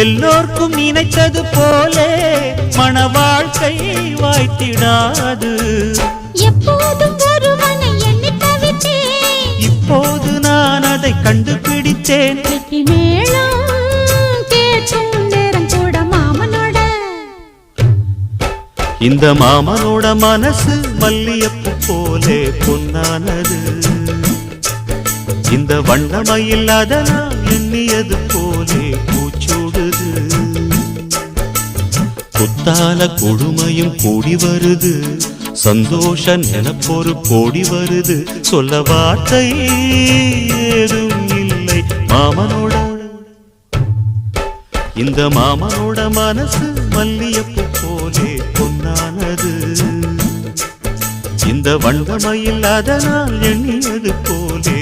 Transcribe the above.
எல்லோர்க்கும் நினைத்தது போலே மன வாழ்க்கை வாய்த்திடாது. எப்போதும் ஒருவனை எண்ணி தவித்தேன், இப்போது நான் அதை கண்டுபிடித்தேன். மேளம் கேட்கும் நேரம் கூட மாமனோட. இந்த மாமனோட மனசு மல்லியப்பு போலே பொன்னானது. இந்த வண்ணமயில் அதனால் எண்ணியது போலே பூச்சூடுது. குத்தால கொடுமையும் கூடி வருது, சந்தோஷ நினப்பொரு கோடி வருது. சொல்ல வார்த்தை ஏதும் இல்லை மாமனோட. இந்த மாமனோட மனசு மல்லியப்பு போலே பொன்னானது. இந்த வண்ணமயில் அதனால் எண்ணியது போலே